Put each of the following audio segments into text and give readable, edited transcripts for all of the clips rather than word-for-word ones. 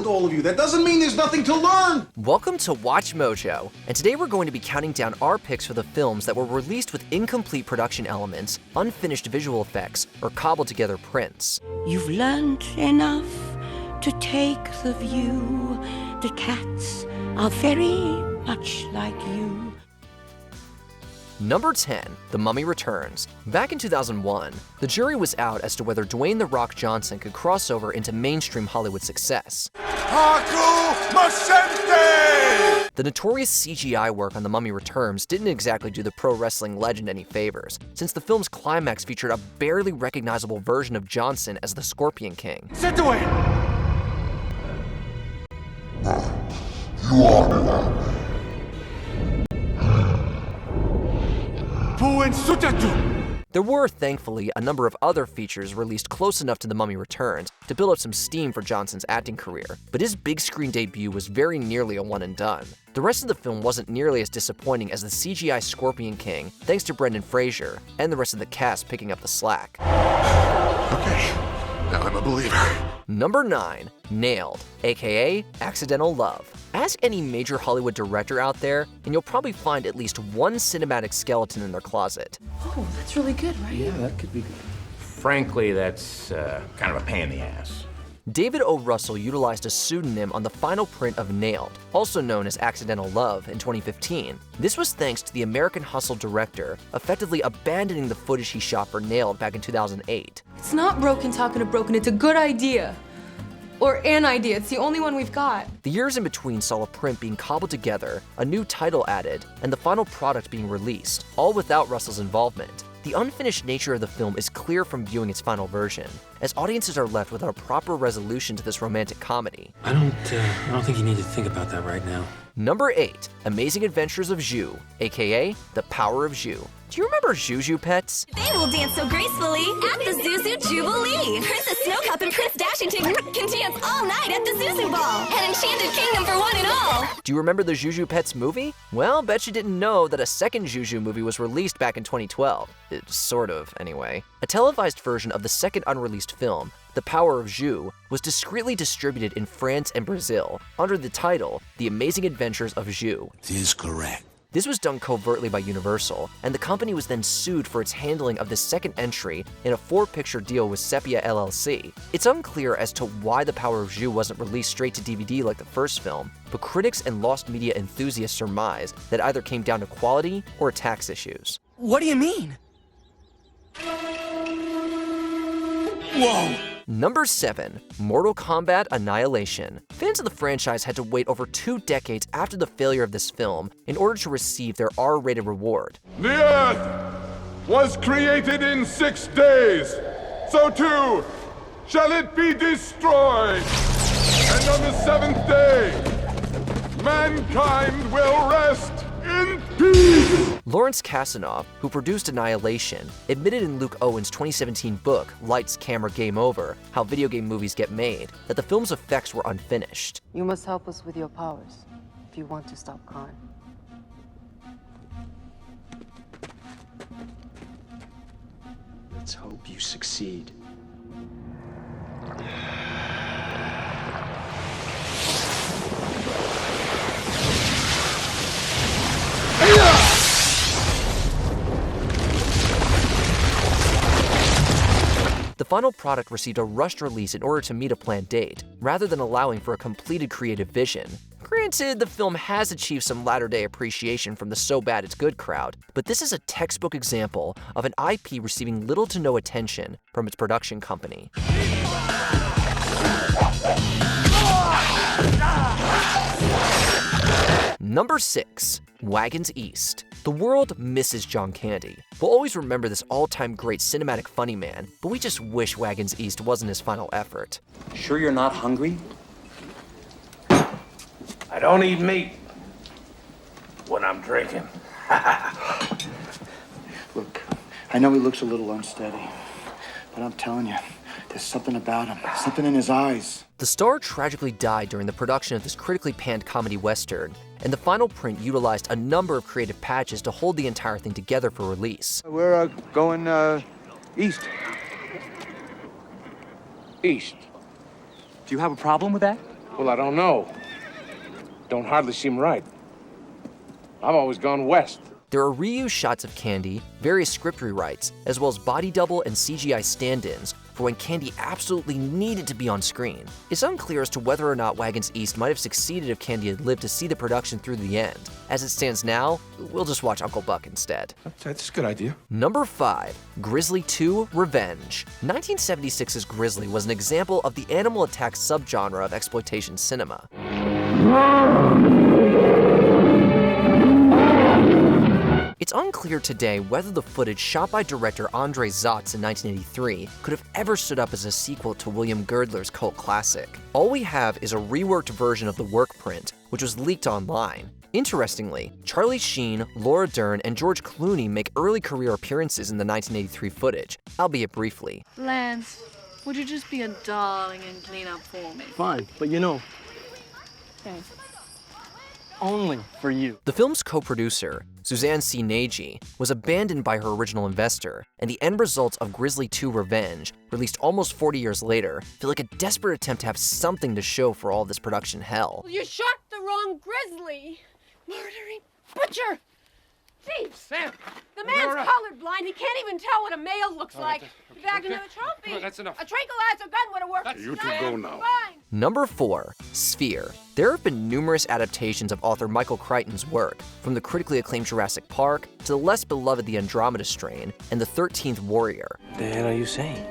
with all of you? That doesn't mean there's nothing to learn! Welcome to Watch Mojo, and today we're going to be counting down our picks for the films that were released with incomplete production elements, unfinished visual effects, or cobbled-together prints. You've learned enough to take the view that cats are very much like you. Number 10, The Mummy Returns. Back in 2001, the jury was out as to whether Dwayne "The Rock" Johnson could cross over into mainstream Hollywood success. The notorious CGI work on The Mummy Returns didn't exactly do the pro wrestling legend any favors, since the film's climax featured a barely recognizable version of Johnson as the Scorpion King. Sit away! There were, thankfully, a number of other features released close enough to The Mummy Returns to build up some steam for Johnson's acting career, but his big screen debut was very nearly a one and done. The rest of the film wasn't nearly as disappointing as the CGI Scorpion King, thanks to Brendan Fraser, and the rest of the cast picking up the slack. Okay, now I'm a believer. Number 9, Nailed, aka Accidental Love. Ask any major Hollywood director out there, and you'll probably find at least one cinematic skeleton in their closet. Oh, that's really good, right? Yeah, that could be good. Frankly, that's kind of a pain in the ass. David O. Russell utilized a pseudonym on the final print of Nailed, also known as Accidental Love, in 2015. This was thanks to the American Hustle director effectively abandoning the footage he shot for Nailed back in 2008. It's not broken talking to broken, it's a good idea. Or an idea, it's the only one we've got. The years in between saw a print being cobbled together, a new title added, and the final product being released, all without Russell's involvement. The unfinished nature of the film is clear from viewing its final version, as audiences are left without a proper resolution to this romantic comedy. I don't think you need to think about that right now. Number 8, Amazing Adventures of Zhu, aka The Power of Zhu. Do you remember Juju Pets? They will dance so gracefully at the Zuzu Jubilee. Princess Snowcup and Prince Dashington can dance all night at the Zuzu Ball. An enchanted kingdom for one and all. Do you remember the Juju Pets movie? Well, bet you didn't know that a second Juju movie was released back in 2012. Sort of, anyway. A televised version of the second unreleased film, The Power of Zhu, was discreetly distributed in France and Brazil under the title The Amazing Adventures of Zhu. This is correct. This was done covertly by Universal, and the company was then sued for its handling of the second entry in a 4-picture deal with Sepia LLC. It's unclear as to why The Power of Zhu wasn't released straight to DVD like the first film, but critics and lost media enthusiasts surmise that either came down to quality or tax issues. What do you mean? Whoa! Number 7, Mortal Kombat Annihilation. Fans of the franchise had to wait over 2 decades after the failure of this film in order to receive their R-rated reward. The earth was created in 6 days, so too shall it be destroyed. And on the 7th day, mankind will rest in peace. Lawrence Kasanoff, who produced Annihilation, admitted in Luke Owen's 2017 book, Lights, Camera, Game Over, How Video Game Movies Get Made, that the film's effects were unfinished. You must help us with your powers if you want to stop crime. Let's hope you succeed. The final product received a rushed release in order to meet a planned date, rather than allowing for a completed creative vision. Granted, the film has achieved some latter-day appreciation from the so bad it's good crowd, but this is a textbook example of an IP receiving little to no attention from its production company. Number 6, Wagons East. The world misses John Candy. We'll always remember this all-time great cinematic funny man, but we just wish Wagons East wasn't his final effort. Sure you're not hungry? I don't eat meat when I'm drinking. Look, I know he looks a little unsteady, but I'm telling you, there's something about him, something in his eyes. The star tragically died during the production of this critically panned comedy western, and the final print utilized a number of creative patches to hold the entire thing together for release. We're going east. East. Do you have a problem with that? Well, I don't know. Don't hardly seem right. I've always gone west. There are reused shots of Candy, various script rewrites, as well as body double and CGI stand-ins for when Candy absolutely needed to be on screen. It's unclear as to whether or not Wagons East might have succeeded if Candy had lived to see the production through the end. As it stands now, we'll just watch Uncle Buck instead. That's a good idea. Number 5, Grizzly 2: Revenge. 1976's Grizzly was an example of the animal attack subgenre of exploitation cinema. It's unclear today whether the footage shot by director Andrei Zotz in 1983 could have ever stood up as a sequel to William Girdler's cult classic. All we have is a reworked version of the work print, which was leaked online. Interestingly, Charlie Sheen, Laura Dern, and George Clooney make early career appearances in the 1983 footage, albeit briefly. Lance, would you just be a darling and clean up for me? Fine, but you know, only for you. The film's co-producer, Suzanne C. Nagy, was abandoned by her original investor, and the end results of Grizzly 2: Revenge, released almost 40 years later, feel like a desperate attempt to have something to show for all this production hell. You shot the wrong Grizzly! Murdering butcher! Thief! Sam! The man's colorblind. He can't even tell what a male looks like. You bagged another trophy. That's enough. A tranquilizer gun would have worked. You two go now. Fine. Number 4, Sphere. There have been numerous adaptations of author Michael Crichton's work, from the critically acclaimed Jurassic Park to the less beloved The Andromeda Strain and The 13th Warrior. The hell are you saying?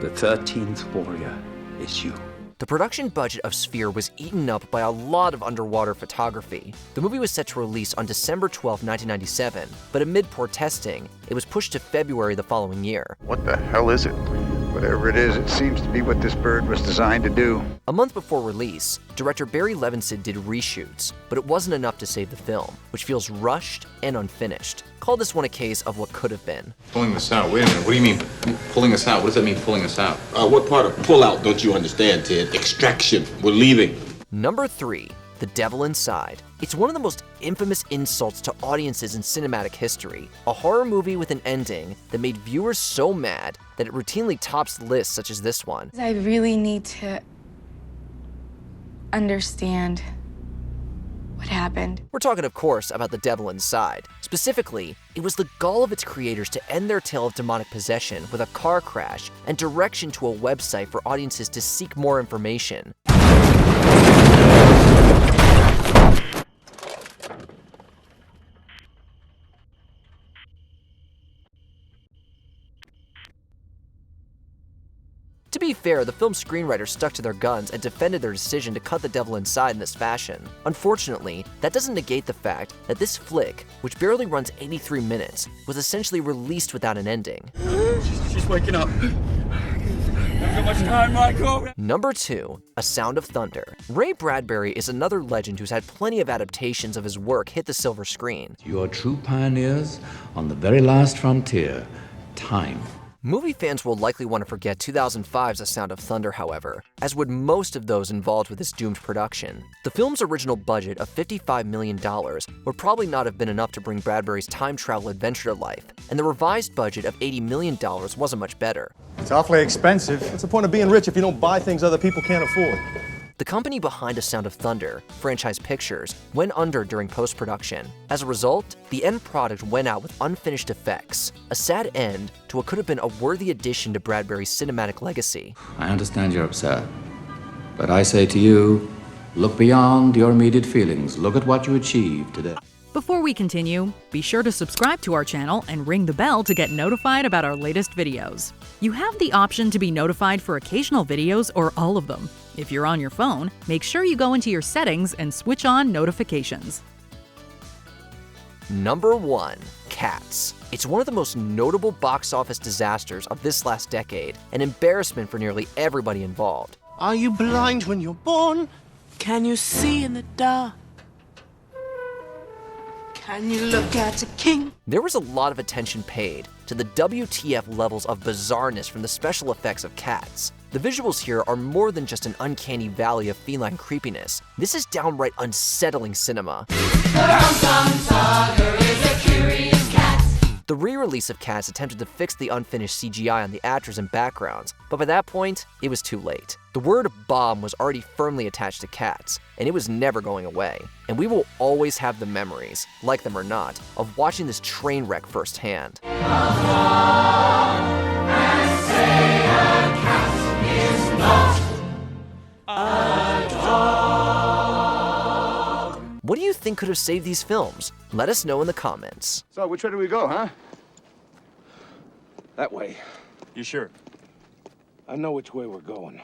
The 13th Warrior is you. The production budget of Sphere was eaten up by a lot of underwater photography. The movie was set to release on December 12, 1997, but amid poor testing, it was pushed to February the following year. What the hell is it? Whatever it is, it seems to be what this bird was designed to do. A month before release, director Barry Levinson did reshoots, but it wasn't enough to save the film, which feels rushed and unfinished. Call this one a case of what could have been. Pulling this out? Wait a minute, what do you mean pulling us out? What does that mean, pulling us out? What part of pull out don't you understand, Ted? Extraction. We're leaving. Number 3, The Devil Inside. It's one of the most infamous insults to audiences in cinematic history. A horror movie with an ending that made viewers so mad that it routinely tops lists such as this one. I really need to understand what happened. We're talking, of course, about The Devil Inside. Specifically, it was the gall of its creators to end their tale of demonic possession with a car crash and direction to a website for audiences to seek more information. To be fair, the film's screenwriters stuck to their guns and defended their decision to cut The Devil Inside in this fashion. Unfortunately, that doesn't negate the fact that this flick, which barely runs 83 minutes, was essentially released without an ending. She's waking up. Not so much time, Michael. Number 2, A Sound of Thunder. Ray Bradbury is another legend who's had plenty of adaptations of his work hit the silver screen. You are true pioneers on the very last frontier, time. Movie fans will likely want to forget 2005's A Sound of Thunder, however, as would most of those involved with this doomed production. The film's original budget of $55 million would probably not have been enough to bring Bradbury's time travel adventure to life, and the revised budget of $80 million wasn't much better. It's awfully expensive. What's the point of being rich if you don't buy things other people can't afford? The company behind A Sound of Thunder, Franchise Pictures, went under during post-production. As a result, the end product went out with unfinished effects, a sad end to what could have been a worthy addition to Bradbury's cinematic legacy. I understand you're upset, but I say to you, look beyond your immediate feelings. Look at what you achieved today. Before we continue, be sure to subscribe to our channel and ring the bell to get notified about our latest videos. You have the option to be notified for occasional videos or all of them. If you're on your phone, make sure you go into your settings and switch on notifications. Number 1, Cats. It's one of the most notable box office disasters of this last decade, an embarrassment for nearly everybody involved. Are you blind when you're born? Can you see in the dark? Can you look at a king? There was a lot of attention paid to the WTF levels of bizarreness from the special effects of Cats. The visuals here are more than just an uncanny valley of feline creepiness. This is downright unsettling cinema. The The re-release of Cats attempted to fix the unfinished CGI on the actors and backgrounds, but by that point, it was too late. The word bomb was already firmly attached to Cats, and it was never going away. And we will always have the memories, like them or not, of watching this train wreck firsthand. What do you think could have saved these films? Let us know in the comments. So, which way do we go, huh? That way. You sure? I know which way we're going.